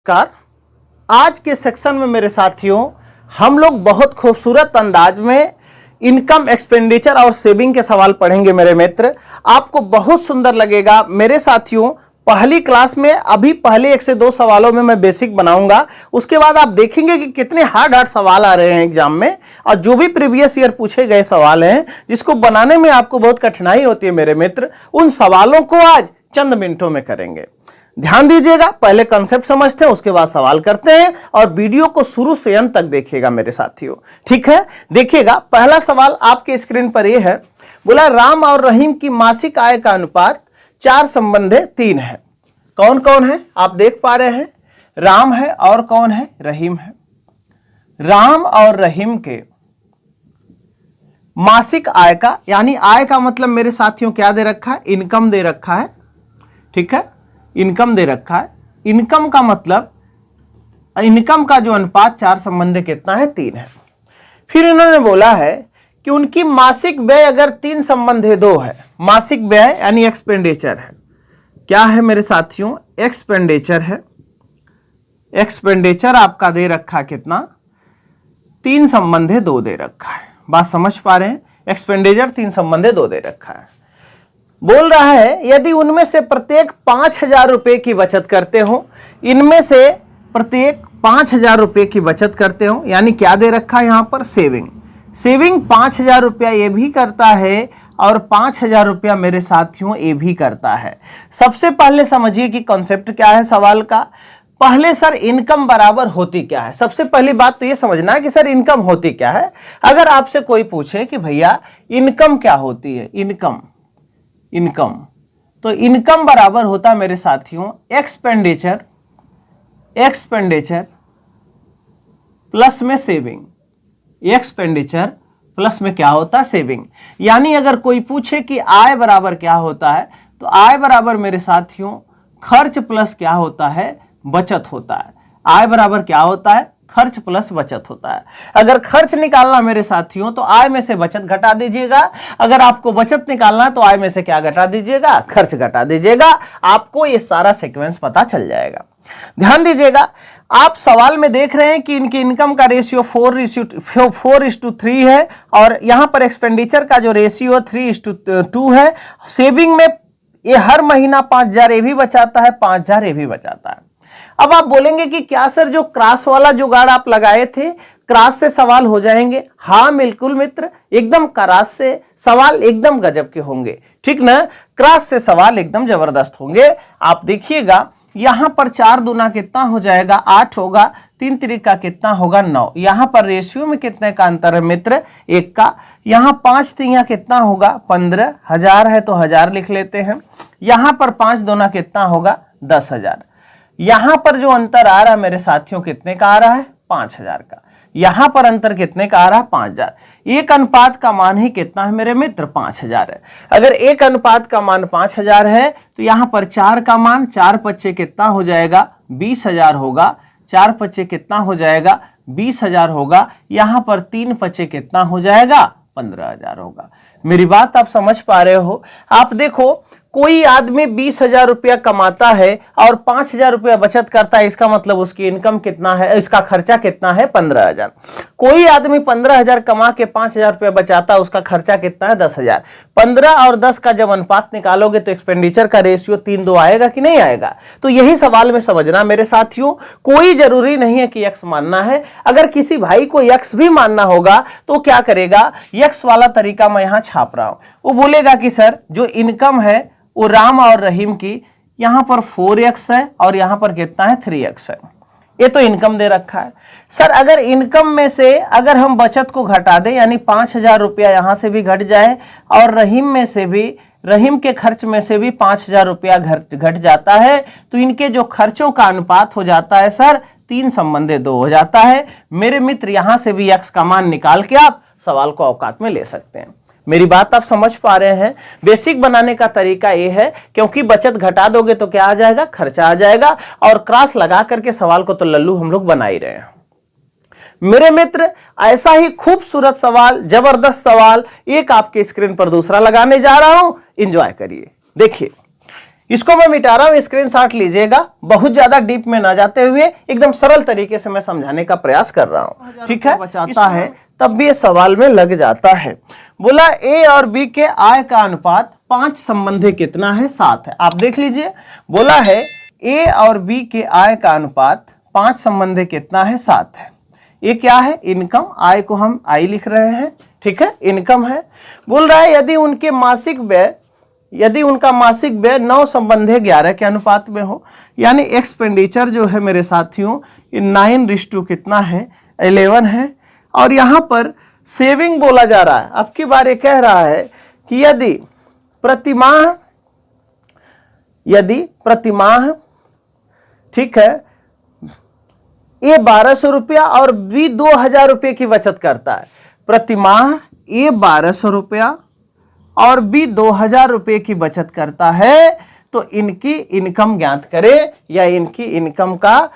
Car आज के section में मेरे साथियों हम लोग बहुत खूबसूरत अंदाज में इनकम एक्सपेंडिचर और सेविंग के सवाल पढ़ेंगे। मेरे मित्र, आपको बहुत सुंदर लगेगा। मेरे साथियों, पहली क्लास में अभी पहले 1 से 2 सवालों में मैं बेसिक बनाऊंगा, उसके बाद आप देखेंगे कि कितने हार्ड सवाल आ रहे हैं एग्जाम में, और जो भी प्रीवियस ईयर पूछे गए सवाल हैं जिसको बनाने में आपको बहुत कठिनाई होती है मेरे मित्र, उन सवालों को आज चंद मिनटों में करेंगे। ध्यान दीजिएगा, पहले कंसेप्ट समझते हैं, उसके बाद सवाल करते हैं, और वीडियो को शुरू से अंत तक देखिएगा मेरे साथियों। ठीक है, देखिएगा पहला सवाल आपके स्क्रीन पर यह है। बोला राम और रहीम की मासिक आय का अनुपात 4 संबंधे 3 है। कौन कौन है आप देख पा रहे हैं? राम है और कौन है? रहीम है। राम और रहीम के मासिक आय का, यानी आय का मतलब मेरे साथियों क्या दे रखा है? इनकम दे रखा है। ठीक है, इनकम दे रखा है। इनकम का मतलब, इनकम का जो अनुपात 4 संबंधे कितना है? 3 है। फिर इन्होंने बोला है कि उनकी मासिक व्यय अगर 3 संबंधे 2 है। मासिक व्यय यानी एक्सपेंडिचर है। क्या है मेरे साथियों? एक्सपेंडिचर है। एक्सपेंडिचर आपका दे रखा कितना? 3 संबंधे 2 दे रखा है। बात समझ पा रहे हैं? एक्सपेंडिचर 3 संबंधे 2 दे रखा है। बोल रहा है यदि उनमें से प्रत्येक 5,000 रुपए की बचत करते हो, इनमें से प्रत्येक 5,000 रुपए की बचत करते हो, यानी क्या दे रखा है यहां पर? सेविंग। सेविंग 5,000 रुपया ये भी करता है और 5,000 रुपया मेरे साथियों ये भी करता है। सबसे पहले समझिए कि कॉन्सेप्ट क्या है सवाल का। पहले सर इनकम बराबर होती क्या है? सबसे पहली बात तो ये समझना है कि सर इनकम होती क्या है। अगर आपसे कोई पूछे कि भैया इनकम क्या होती है, इनकम तो इनकम बराबर होता मेरे साथियों एक्सपेंडिचर प्लस में सेविंग। एक्सपेंडिचर प्लस में क्या होता? सेविंग। यानी अगर कोई पूछे कि आय बराबर क्या होता है, तो आय बराबर मेरे साथियों खर्च प्लस क्या होता है? बचत होता है। आय बराबर क्या होता है? खर्च प्लस बचत होता है। अगर खर्च निकालना मेरे साथियों तो आय में से बचत घटा दीजिएगा। अगर आपको बचत निकालना है तो आय में से क्या घटा दीजिएगा? खर्च घटा दीजिएगा। आपको ये सारा सीक्वेंस पता चल जाएगा। ध्यान दीजिएगा, आप सवाल में देख रहे हैं कि इनकी इनकम का रेशियो 4:3 है, और यहां पर एक्सपेंडिचर का जो रेशियो 3:2 है। सेविंग में ये हर महीना 5,000 ये भी बचाता है, 5,000 ये भी बचाता है। अब आप बोलेंगे कि क्या सर जो क्रॉस वाला जुगाड़ आप लगाए थे, क्रॉस से सवाल हो जाएंगे? हाँ बिल्कुल मित्र, एकदम क्रॉस से सवाल एकदम गजब के होंगे। ठीक ना, क्रॉस से सवाल एकदम जबरदस्त होंगे। आप देखिएगा यहां पर 4 दूना कितना हो जाएगा? 8 होगा। 3 त्रिका कितना होगा? 9। यहां पर रेशियो में कितने का अंतर है मित्र? 1 का। यहां 5 तिया कितना होगा? 15। 1000 है तो 1000 लिख लेते हैं। यहां पर 5 दूना कितना होगा? 10,000। यहां पर जो अंतर आ रहा है मेरे साथियों कितने का आ रहा है? 5,000 का। यहां पर अंतर कितने का आ रहा है? 5,000। एक अनुपात का मान ही कितना है मेरे मित्र? 5,000 है। अगर एक अनुपात का मान 5,000 है तो यहां पर 4 का मान 4 पच्चे कितना हो जाएगा? 20,000 होगा। 4 पच्चे कितना हो जाएगा? 20,000 होगा। यहां पर 3 पच्चे कितना हो जाएगा? 15,000 होगा। मेरी बात आप समझ पा रहे हो? आप देखो, कोई आदमी 20,000 रुपया कमाता है और 5,000 रुपया बचत करता है, इसका मतलब उसकी इनकम कितना है? इसका खर्चा कितना है? 15,000। कोई आदमी 15,000 कमा के 5,000 रुपया बचाता है, उसका खर्चा कितना है? 10,000। 15 और 10 का जब अनुपात निकालोगे तो एक्सपेंडिचर का रेशियो 3:2 आएगा कि नहीं आएगा? तो यही सवाल में समझना मेरे साथियों। कोई जरूरी नहीं है कि एक्स मानना है। अगर किसी भाई को एक्स भी मानना होगा तो क्या करेगा? एक्स वाला तरीका मैं यहां छाप रहा हूं। वो बोलेगा कि सर जो इनकम है वो राम और रहीम की, यहां पर 4x है और यहां पर कितना है? 3x है। ये तो इनकम दे रखा है। सर अगर इनकम में से अगर हम बचत को घटा दें, यानी 5,000 रुपया यहां से भी घट जाए और रहीम में से भी, रहीम के खर्च में से भी 5,000 रुपया घट जाता है, तो इनके जो खर्चों का अनुपात हो जाता है सर 3 संबंधे 2 हो जाता है। मेरे मित्र यहां से भी x का मान निकाल के आप सवाल को औकात में ले सकते हैं। मेरी बात आप समझ पा रहे हैं? बेसिक बनाने का तरीका यह है, क्योंकि बचत घटा दोगे तो क्या आ जाएगा? खर्चा आ जाएगा, और क्रॉस लगा करके सवाल को तो लल्लू हम लोग बना ही रहे हैं। मेरे मित्र ऐसा ही खूबसूरत सवाल, जबरदस्त सवाल एक आपके स्क्रीन पर दूसरा लगाने जा रहा हूं, एंजॉय करिए। देखिए इसको मैं मिटा रहा हूं, स्क्रीनशॉट लीजिएगा, बहुत ज्यादा डीप में ना जाते हुए एकदम सरल तरीके से मैं समझाने का प्रयास कर रहा हूं, ठीक है। बचाता है तब भी ये सवाल में लग जाता है। बोला ए और बी के आय का अनुपात 5 संबंधी कितना है, 7 है। आप देख लीजिए, बोला है ए और बी के आय का अनुपात 5 संबंधी कितना है, 7 है। ये क्या है, इनकम, आय को हम आई लिख रहे हैं, ठीक है, इनकम है। बोल रहा है यदि उनका मासिक व्यय 9 संबंधी 11 के अनुपात में हो, यानी एक्सपेंडिचर जो है मेरे साथियों 9:, कितना है, 11 है। और यहां पर सेविंग बोला जा रहा है। अब की बार ये कह रहा है कि यदि प्रतिमाह ठीक है, ए 1200 रुपया और बी 2000 रुपये की बचत करता है। प्रतिमाह ए 1200 रुपया और बी 2000 रुपये की बचत करता है, तो इनकी इनकम ज्ञात करें, या इनकी इनकम का,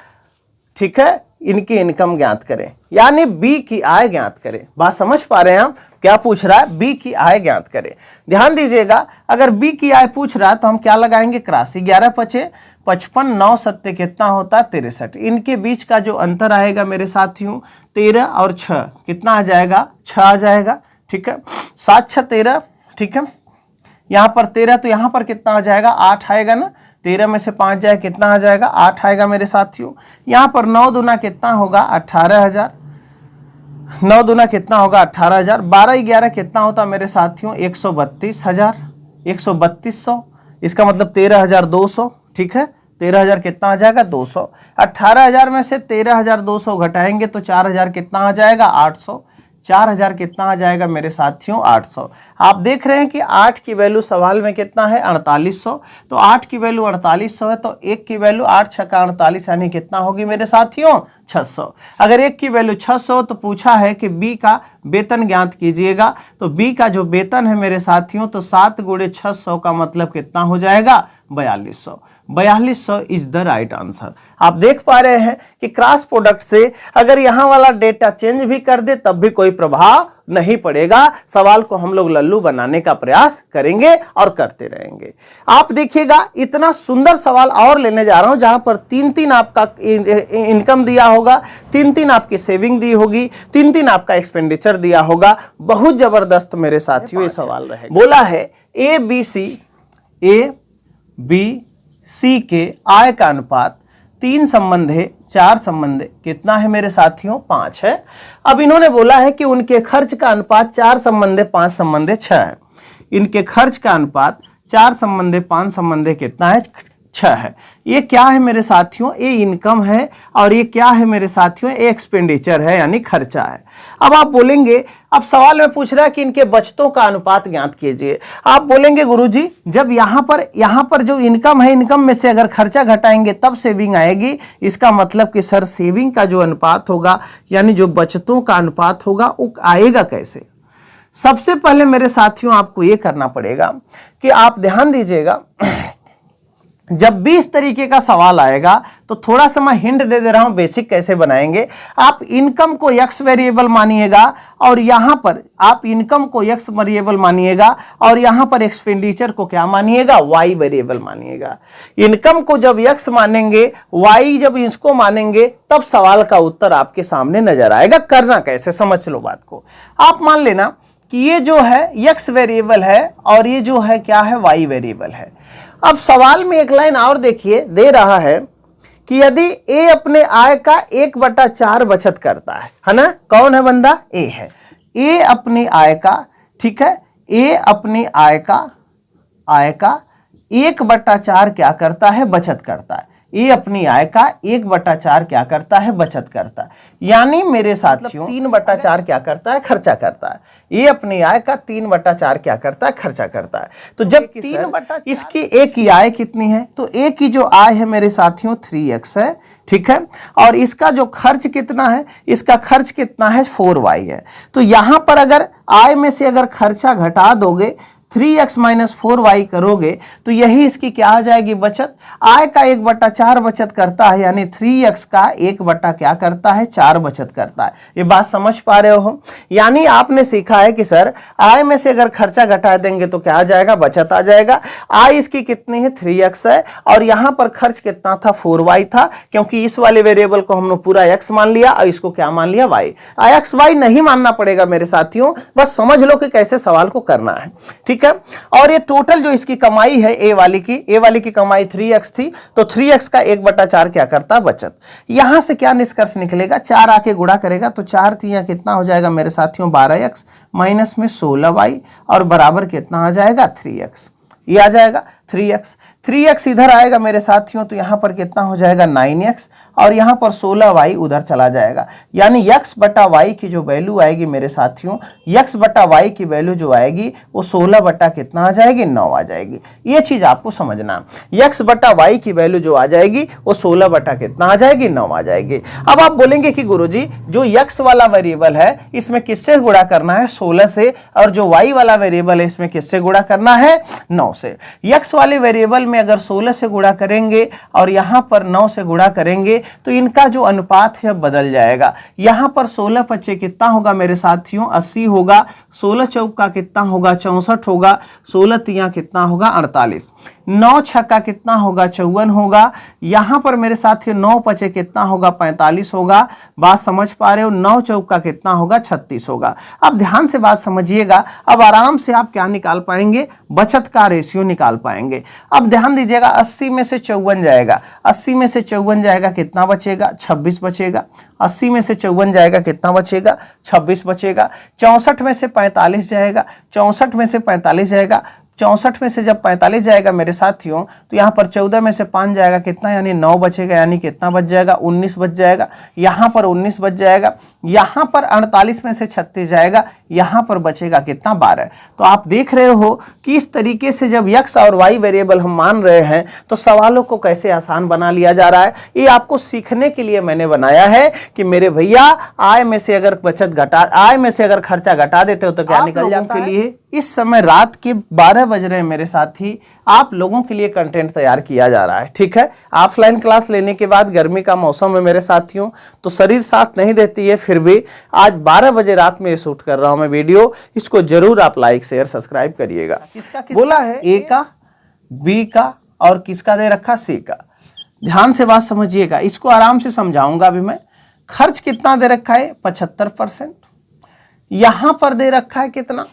ठीक है, इनकी इनकम ज्ञात करें, यानी बी की आय ज्ञात करें। बात समझ पा रहे हैं हम, क्या पूछ रहा है, बी की आय ज्ञात करें। ध्यान दीजिएगा, अगर बी की आय पूछ रहा है तो हम क्या लगाएंगे, क्रॉस। 11 पचे 55, 9 सत्ते कितना होता है, 63। इनके बीच का जो अंतर आएगा मेरे साथियों 13 और 6 कितना आ जाएगा, 6 आ जाएगा, ठीक है। 7 6 13, ठीक है। यहाँ पर 13 तो यहाँ पर कितना आ जाएगा, 8 आएगा ना। 13 में से 5 जाए कितना आ जाएगा, 8 आएगा मेरे साथियों। यहाँ पर 9 दूना कितना होगा, 18,000। 9 दूना कितना होगा, 18,000। 12 11 कितना होता मेरे साथियों, 132,000, 132,100। इसका मतलब 13,200, ठीक है। 13,000 कितना आ जाएगा, 200। 18,000 में से 13,200 घटाएंगे तो 4,000 कितना आ जाएगा, 800। 4,000 कितना आ जाएगा मेरे साथियों, 800। आप देख रहे हैं कि 8 की वैल्यू सवाल में कितना है, 4800। तो 8 की वैल्यू 4800 है, तो 1 की वैल्यू 8 6 का 48 यानी कितना होगी मेरे साथियों, 600। अगर 1 की वैल्यू 600 तो पूछा है कि बी का वेतन ज्ञात कीजिएगा, तो बी का जो वेतन है मेरे साथियों, तो 7 × 600 का मतलब कितना हो जाएगा, 4200। 4200 इज द राइट आंसर। आप देख पा रहे हैं कि क्रॉस प्रोडक्ट से अगर यहां वाला डेटा चेंज भी कर दे तब भी कोई प्रभाव नहीं पड़ेगा। सवाल को हम लोग लल्लू बनाने का प्रयास करेंगे और करते रहेंगे। आप देखिएगा, इतना सुंदर सवाल और लेने जा रहा हूं जहां पर 3-3 आपका इनकम दिया होगा, 3-3 आपकी सेविंग दी होगी, 3-3 आपका एक्सपेंडिचर दिया होगा। बहुत जबरदस्त मेरे साथियों ये सवाल रहे। बोला है ए बी सी के आय का अनुपात 3 संबंधी 4 संबंधी कितना है मेरे साथियों, 5 है। अब इन्होंने बोला है कि उनके खर्च का अनुपात 4 संबंधी 5 संबंधी 6 है। इनके खर्च का अनुपात 4 संबंधी 5 संबंधी कितना है, 6 है। ये क्या है मेरे साथियों, ये इनकम है, और ये क्या है मेरे साथियों, ये एक्सपेंडिचर है, यानी खर्चा है। अब आप बोलेंगे, अब सवाल में पूछ रहा है कि इनके बचतों का अनुपात ज्ञात कीजिए। आप बोलेंगे गुरुजी, जब यहाँ पर जो इनकम है, इनकम में से अगर खर्चा घटाएंगे तब सेविंग आएगी। इसका मतलब कि सर सेविंग का जो अनुपात होगा, यानी जो बचतों का अनुपात होगा, वो आएगा कैसे। सबसे पहले मेरे साथियों आपको ये करना पड़ेगा कि आप ध्यान दीजिएगा, जब भी इस तरीके का सवाल आएगा तो थोड़ा सा मैं हिंट दे रहा हूं, बेसिक कैसे बनाएंगे। आप इनकम को एक्स वेरिएबल मानिएगा, और यहां पर आप इनकम को एक्स वेरिएबल मानिएगा, और यहां पर एक्सपेंडिचर को क्या मानिएगा, वाई वेरिएबल मानिएगा। इनकम को जब एक्स मानेंगे, वाई जब इसको मानेंगे, तब सवाल का उत्तर आपके सामने नजर आएगा। करना कैसे, समझ लो बात को। आप मान लेना कि ये जो है एक्स वेरिएबल है और ये जो है क्या है, वाई वेरिएबल है। अब सवाल में एक लाइन और देखिए, दे रहा है कि यदि ए अपने आय का 1/4 बचत करता है ना। कौन है बंदा, ए है। ए अपनी आय का, ठीक है, ए अपनी आय का 1/4 क्या करता है, बचत करता है। ये अपनी आय का 1/4 क्या करता है, बचत करता है। यानी मेरे साथियों 3/4 क्या करता है, खर्चा करता है। ये अपनी आय का 3/4 क्या करता है, खर्चा करता है। तो जब 3/4 इसकी ए की आय कितनी है, तो ए की जो आय है मेरे साथियों 3x है, ठीक है। और इसका जो खर्च कितना है, इसका खर्च कितना है, 4y है। तो यहां पर अगर आय में से अगर खर्चा घटा दोगे 3x माइनस 4y करोगे तो यही इसकी क्या आ जाएगी बचत। आय का 1/4 बचत करता है, यानी 3x का 1 क्या करता है 4 बचत करता है। ये बात समझ पा रहे हो। यानी आपने सीखा है कि सर आय में से अगर खर्चा घटा देंगे तो क्या आ जाएगा, बचत आ जाएगा। आय इसकी कितनी है 3x है, और यहां पर खर्च कितना था 4y था, क्योंकि इस वाले वेरिएबल को हमने पूरा x मान लिया और इसको क्या मान लिया y। x y नहीं मानना पड़ेगा मेरे साथियों, बस समझ लो कि कैसे सवाल को करना है, ठीक है। और ये टोटल जो इसकी कमाई है ए वाली की कमाई 3x थी, तो 3x का 1/4 क्या करता बचत। यहां से क्या निष्कर्ष निकलेगा, 4 आके गुणा करेगा तो 4 3 कितना हो जाएगा मेरे साथियों 12x माइनस में 16y और बराबर कितना आ जाएगा 3x। ये आ जाएगा 3x इधर आएगा मेरे साथियों, तो यहां पर कितना हो जाएगा 9x और यहां पर 16y उधर चला जाएगा। यानी x बटा y की जो वैल्यू आएगी मेरे साथियों, x बटा y की वैल्यू जो आएगी वो 16 बटा कितना आ जाएगी 9 आ जाएगी। ये चीज आपको समझना, x बटा y की वैल्यू जो आ जाएगी वो 16 बटा कितना आ जाएगी 9 आ जाएगी। अब आप बोलेंगे कि गुरुजी जो x वाला वेरिएबल है इसमें किससे गुणा करना है 16 से, और जो y वाला वेरिएबल है इसमें किससे गुणा करना है 9 से। x वाले वेरिएबल में अगर 16 से गुणा करेंगे और यहां पर 9 से गुणा करेंगे तो इनका जो अनुपात है बदल जाएगा। यहां पर 16 पच्चे कितना होगा मेरे साथियों 80 होगा, 16 चौका कितना होगा 64 होगा, 16 तिया कितना होगा 48, 9 छक्का कितना होगा 54 होगा, यहां पर मेरे साथियों 9 पचे कितना होगा 45 होगा। बात समझ पा रहे हो, 9 चौका कितना होगा 36 होगा। अब ध्यान से बात समझिएगा, अब आराम से आप क्या निकाल पाएंगे, बचत का रेशियो निकाल पाएंगे। अब ध्यान दीजिएगा 80 में से 54 जाएगा, 80 में से 54 जाएगा कितना बचेगा 26 बचेगा, 80 में से 54 जाएगा कितना बचेगा 26 बचेगा। 64 में से 45 जाएगा, 64 में से 45 जाएगा, 64 में से जब 45 जाएगा मेरे साथियों तो यहाँ पर 14 में से 5 जाएगा कितना, यानी 9 बचेगा, यानी कितना बच जाएगा 19 बच जाएगा, यहाँ पर 19 बच जाएगा, यहाँ पर 48 में से 36 जाएगा, यहाँ पर बचेगा कितना 12। तो आप देख रहे हो कि इस तरीके से जब x और y वेरिएबल हम मान रहे हैं तो सवालों को कैसे आसान बना लिया जा रहा है। ये आपको सीखने के लिए मैंने बनाया है कि मेरे भैया आय में से अगर आय में से अगर खर्चा घटा देते हो तो क्या निकल जाता है। के लिए इस समय रात के 12 बज रहे हैं मेरे साथी, आप लोगों के लिए कंटेंट तैयार किया जा रहा है, ठीक है। ऑफलाइन क्लास लेने के बाद गर्मी का मौसम है मेरे साथियों, तो शरीर साथ नहीं देती है, फिर भी आज 12 बजे रात में शूट कर रहा हूं मैं वीडियो। इसको जरूर आप लाइक शेयर सब्सक्राइब करिएगा। किसका बोला है ए का, बी का और किसका दे रखा सी का। ध्यान से बात समझिएगा, इसको आराम से समझाऊंगा अभी मैं। खर्च कितना दे रखा है 75%, यहां पर दे रखा है कितना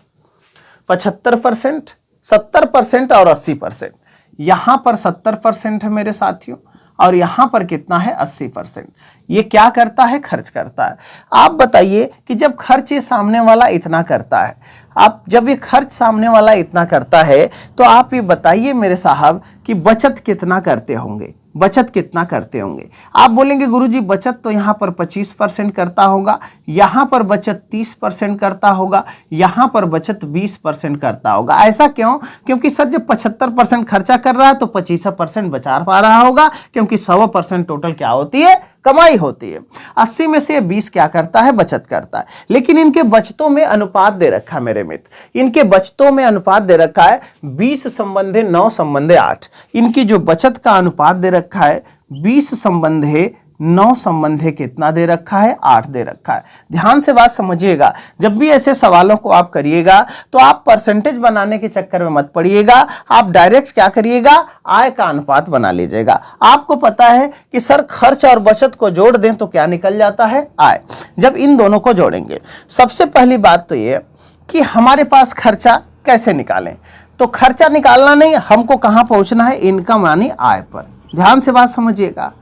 75%, 70% और 80%। यहां पर 70% है मेरे साथियों और यहां पर कितना है 80%। ये क्या करता है, खर्च करता है। आप बताइए कि जब खर्च ये सामने वाला इतना करता है, आप जब ये खर्च सामने वाला इतना करता है तो आप ये बताइए मेरे साहब कि बचत कितना करते होंगे, बचत कितना करते होंगे। आप बोलेंगे गुरुजी बचत तो यहाँ पर 25% करता होगा, यहाँ पर बचत 30% करता होगा, यहाँ पर बचत 20% करता होगा। ऐसा क्यों? क्योंकि सर जब 75% खर्चा कर रहा है तो 25% बचा पा रहा होगा, क्योंकि 100% टोटल क्या होती है, कमाई होती है। 80 में से 20 क्या करता है, बचत करता है। लेकिन इनके बचतों में अनुपात दे रखा है मेरे मित्र, इनके बचतों में अनुपात दे रखा है 20 संबंधे 9 संबंधे 8। इनकी जो बचत का अनुपात दे रखा है 20 संबंधे 9 संबंधे कितना दे रखा है 8 दे रखा है। ध्यान से बात समझिएगा, जब भी ऐसे सवालों को आप करिएगा तो आप परसेंटेज बनाने के चक्कर में मत पड़िएगा, आप डायरेक्ट क्या करिएगा, आय का अनुपात बना लीजिएगा। आपको पता है कि सर खर्च और बचत को जोड़ दें तो क्या निकल जाता है, आय। जब इन दोनों को जोड़ेंगे, सबसे पहली बात तो ये कि हमारे पास खर्चा कैसे निकालें, तो खर्चा निकालना नहीं, हमको कहां पहुंचना है, इनकम यानी आय पर। ध्यान से बात समझिएगा,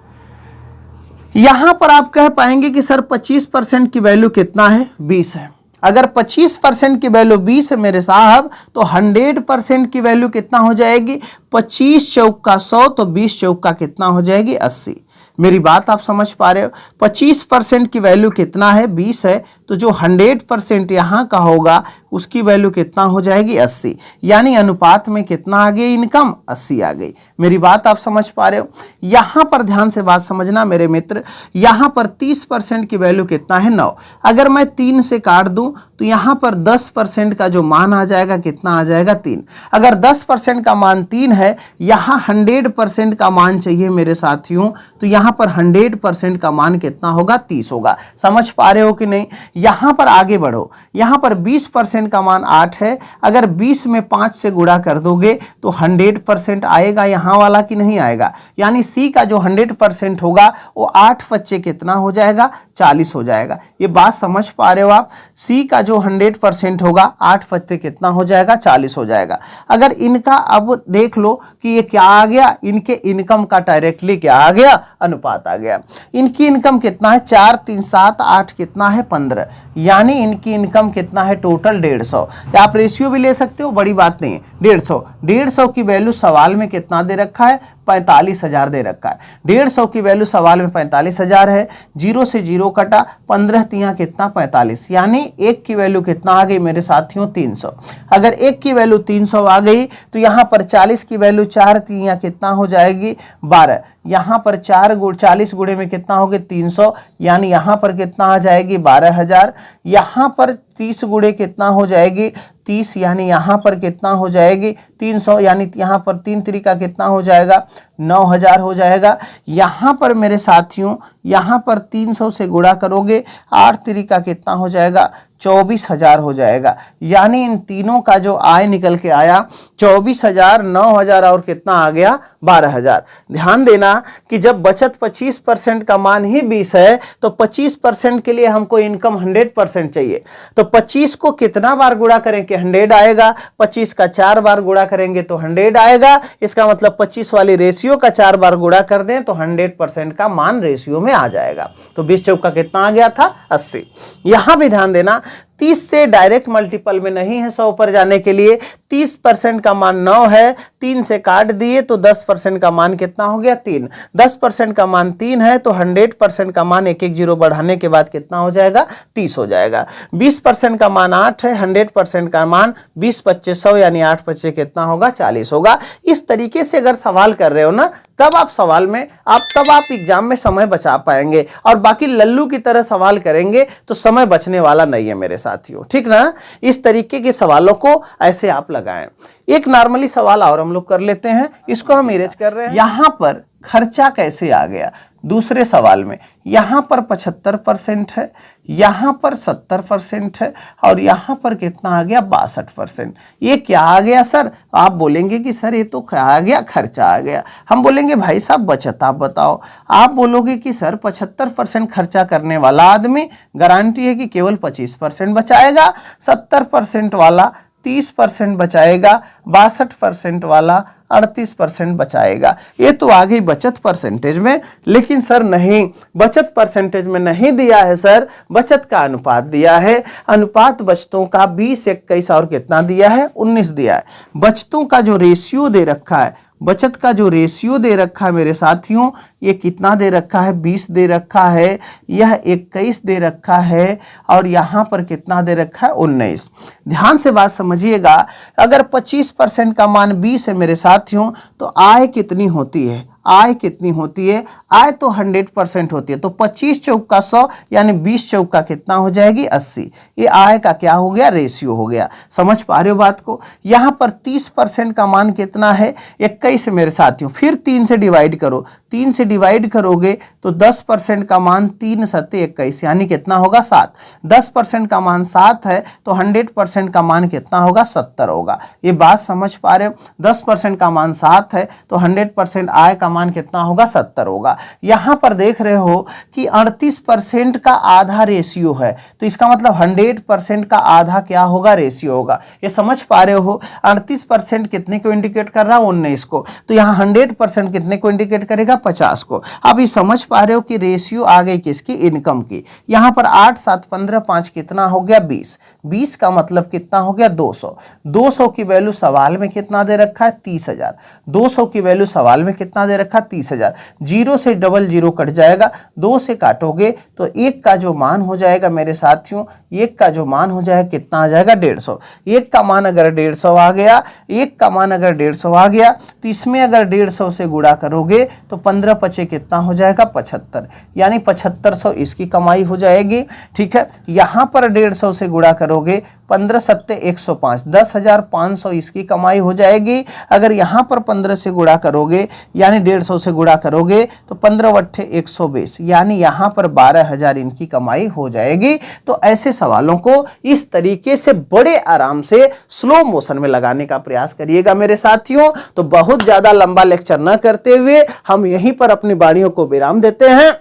यहां पर आप कह पाएंगे कि सर 25% की वैल्यू कितना है, 20 है। अगर 25% की वैल्यू 20 है मेरे साहब तो 100% की वैल्यू कितना हो जाएगी, 25 चौका 100 तो 20 चौका कितना हो जाएगी 80। मेरी बात आप समझ पा रहे हो। 25% की वैल्यू कितना है, 20 है, तो जो 100% यहाँ का होगा उसकी वैल्यू कितना हो जाएगी 80, यानी अनुपात में कितना आ गई इनकम 80 आ गई। मेरी बात आप समझ पा रहे हो। यहाँ पर ध्यान से बात समझना मेरे मित्र, यहाँ पर 30% की वैल्यू कितना है 9, अगर मैं 3 से काट दूं तो यहाँ पर 10% का जो मान आ जाएगा कितना आ जाएगा 3। अगर 10% का मान 3 है, यहाँ 100% का मान चाहिए मेरे साथियों, तो यहाँ पर 100% का मान कितना होगा 30 होगा। समझ पा रहे हो कि नहीं। यहाँ पर आगे बढ़ो, यहाँ पर 20% का मान 8 है, अगर 20 में 5 से गुणा कर दोगे तो 100% आएगा यहाँ वाला कि नहीं आएगा, यानी सी का जो 100% होगा वो 8 बच्चे कितना हो जाएगा 40 हो जाएगा। ये बात समझ पा रहे हो आप। सी का जो 100% होगा 8 बच्चे कितना हो जाएगा 40 हो जाएगा। अगर इनका अब देख लो कि ये क्या आ गया, इनके इनकम का डायरेक्टली क्या आ गया अनुपात आ गया। इनकी इनकम कितना है 4 3 7 8 कितना है 15, यानी इनकी इनकम कितना है टोटल 150। आप रेशियो भी ले सकते हो, बड़ी बात नहीं है। 150 की वैल्यू सवाल में कितना दे रखा है 45,000 दे रखा है। 150 की वैल्यू सवाल में 45,000 है, 0 से 0 कटा, 15 तिया कितना 45, यानी 1 की वैल्यू कितना आ गई मेरे साथियों 300। अगर 1 की वैल्यू 300 आ गई तो यहाँ पर 40 की वैल्यू 4 तिया कितना हो जाएगी 12, यहाँ पर 40 गुणे में कितना हो गया 300, यानी यहाँ पर कितना आ जाएगी 12,000। यहाँ पर 30 गुणे कितना हो जाएगी 30, यानी यहाँ पर कितना हो जाएगी 300, यानी यहाँ पर 3 तरीका कितना हो जाएगा 9,000 हो जाएगा। यहाँ पर मेरे साथियों यहाँ पर 300 से गुणा करोगे 8 तरीका कितना हो जाएगा 24,000 हो जाएगा, यानी इन तीनों का जो आय निकल के आया 24,000, 9,000 और कितना आ गया 12,000। ध्यान देना कि जब बचत 25% का मान ही 20 है तो 25% के लिए हमको इनकम 100% चाहिए। तो 25 को कितना बार गुणा करें कि 100 आएगा, 25 का 4 बार गुणा करेंगे तो 100 आएगा। इसका मतलब 25 वाली रेशियो का 4 बार गुणा कर दें तो 100% का मान रेशियो में आ जाएगा। तो 20 चौका कितना आ गया था 80। यहां भी ध्यान देना 30 से डायरेक्ट मल्टीपल में नहीं है 100 पर जाने के लिए। 30% का मान 9 है, 3 से काट दिए तो 10% का मान कितना हो गया 3। 10% का मान 3 है तो 100% का मान एक एक जीरो बढ़ाने के बाद कितना हो जाएगा 30 हो जाएगा। 20% का मान 8 है, 100% का मान 20 बच्चे 100, यानी 8 बच्चे कितना होगा 40 होगा। इस तरीके से अगर सवाल कर रहे हो ना तब आप सवाल में तब आप एग्जाम में समय बचा पाएंगे, और बाकी लल्लू की तरह सवाल करेंगे तो समय बचने वाला नहीं है मेरे साथियों, ठीक ना। इस तरीके के सवालों को ऐसे आप लगाएं। एक नॉर्मली सवाल और हम लोग कर लेते हैं, इसको हम इरेज कर रहे हैं। यहां पर खर्चा कैसे आ गया दूसरे सवाल में, यहां पर 75% है, यहां पर 70% है, और यहां पर कितना आ गया 62%। ये क्या आ गया सर? आप बोलेंगे कि सर ये तो क्या आ गया खर्चा आ गया। हम बोलेंगे भाई साहब बचत आप बताओ। आप बोलोगे कि सर 75% खर्चा करने वाला आदमी गारंटी है कि केवल 25% बचाएगा, 70% वाला 30% बचाएगा, 62% वाला 38% बचाएगा। ये तो आ गई बचत परसेंटेज में, लेकिन सर नहीं, बचत परसेंटेज में नहीं दिया है सर, बचत का अनुपात दिया है। अनुपात बचतों का 20, 21 और कितना दिया है 19 दिया है। बचतों का जो रेशियो दे रखा है, बचत का जो रेशियो दे रखा है मेरे साथियों, ये कितना दे रखा है 20 दे रखा है, यह 21 दे रखा है, और यहाँ पर कितना दे रखा है 19। ध्यान से बात समझिएगा, अगर 25% का मान 20 है मेरे साथियों तो आय कितनी होती है, आय कितनी होती है, आय तो 100% होती है। तो 25 चौका 100, यानी 20 चौका कितना हो जाएगी 80। ये आय का क्या हो गया रेशियो हो गया। समझ पा रहे हो बात को। यहाँ पर 30% का मान कितना है 21 मेरे साथियों, फिर 3 से डिवाइड करो, 3 से डिवाइड करोगे तो 10% का मान 3 सत्ते 21, यानी कितना होगा 7। 10% का मान 7 है तो 100% का मान कितना होगा 70 होगा। ये बात समझ पा रहे हो। 10% का मान 7 है तो 100% आय का मान कितना होगा 70 होगा। यहां पर देख रहे हो कि 38% का आधा रेशियो है, तो इसका मतलब 100% का आधा क्या होगा रेशियो होगा। ये समझ पा रहे हो। 38% कितने को इंडिकेट कर रहा है 19 को, तो यहाँ 100% कितने को इंडिकेट करेगा 50 को। अब ये समझ पा रहे हो कि रेशियो आ गई किसकी इनकम की। यहाँ पर 8 7 15 5 कितना हो गया 20। 20 का मतलब कितना हो गया 200। 200 की वैल्यू सवाल में कितना दे रखा है 30,000। 200 की वैल्यू सवाल में कितना दे रखा 30,000। 0 से डबल 0 कट जाएगा, 2 से काटोगे तो 1 का जो मान हो जाएगा मेरे साथियों 1 का जो मान हो जाएगा कितना आ जाएगा 150। 1 का मान अगर 150 आ गया, 1 का मान अगर 150 आ गया तो इसमें अगर 150 से गुणा करोगे तो 15 पचे कितना हो जाएगा 75, यानी 7500 इसकी कमाई हो जाएगी। ठीक है, यहाँ पर 150 से गुणा करोगे 15 सत्ते 105, 10,500 इसकी कमाई हो जाएगी। अगर यहाँ पर 15 से गुणा करोगे यानी 150 से गुणा करोगे तो 15 वट्ठे 120, यानी यहाँ पर 12,000 इनकी कमाई हो जाएगी। तो ऐसे सवालों को इस तरीके से बड़े आराम से स्लो मोशन में लगाने का प्रयास करिएगा मेरे साथियों। तो बहुत ज्यादा लंबा लेक्चर न करते हुए हम यहीं पर अपनी वाणियों को विराम देते हैं।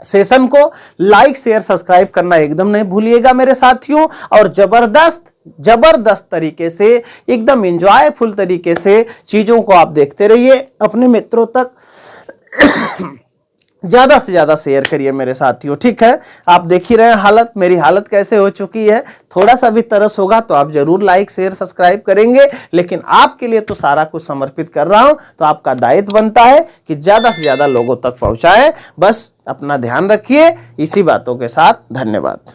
सेशन को लाइक शेयर सब्सक्राइब करना एकदम नहीं भूलिएगा मेरे साथियों, और जबरदस्त तरीके से एकदम एंजॉयफुल तरीके से चीजों को आप देखते रहिए, अपने मित्रों तक ज्यादा से ज्यादा शेयर करिए मेरे साथियों। ठीक है, आप देख ही रहे हैं हालत, मेरी हालत कैसे हो चुकी है। थोड़ा सा भी तरस होगा तो आप जरूर लाइक शेयर सब्सक्राइब करेंगे, लेकिन आपके लिए तो सारा कुछ समर्पित कर रहा हूं, तो आपका दायित्व बनता है कि ज्यादा से ज्यादा लोगों तक पहुंचाएं। बस अपना ध्यान रखिए। इसी बातों के साथ धन्यवाद।